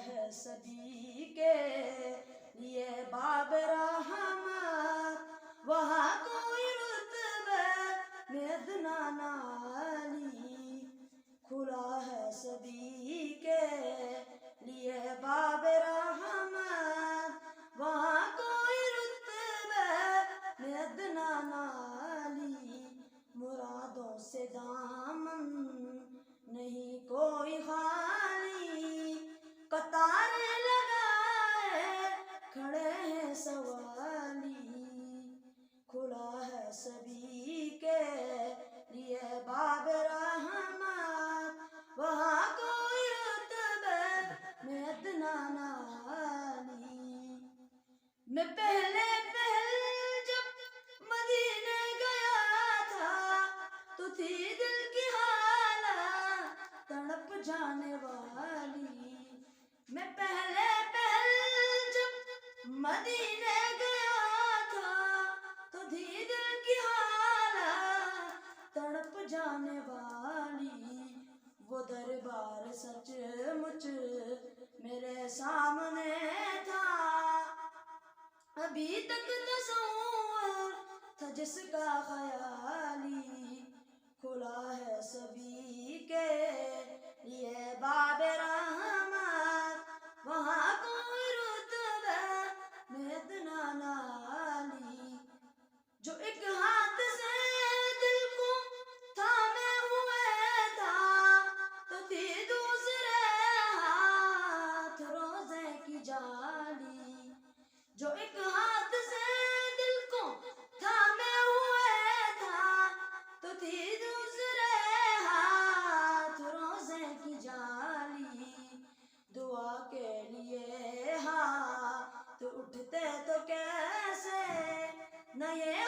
ہے سبھی کے لیے باب رحمت، وہاں کوئی رتبہ میں ادنا نالی، کھلا ہے سبھی کے لیے باب رحمت، وہاں کوئی رتبہ میں ادنا نالی، مرادوں سے دامن نہیں کوئی خالی، قطاریں لگائے کھڑے ہیں سوالی، کھلا ہے سبھی کے لیے باب رحمت، وہاں کوئی رتبہ میں ادنا نالی۔ میں پہلے جب مدینے گیا تھا تو تھی دل کی حالت تڑپ جانے والی، میں پہلے جب مدینے گیا تھا تو تھی دل کی حالت تڑپ جانے والی، وہ دربار سچ مچ میرے سامنے تھا، ابھی تک تصور تھا جس کا خیالی، کھلا ہے سبھی کے لیے باب رحمت، وہاں کوئی رتبہ میں ادنا نالی، جو ایک ہاتھ سے دل کو تھامے ہوئے تھا تو تھی دوسرے ہاتھ روزے کی جالی، جو ایک ہاتھ سے دل کو تھامے ہوئے تھا تو تھی دوسرے ہاتھ روزے کی جالی، دعا کے لیے ہاتھ اٹھتے تو کیسے نہ یہ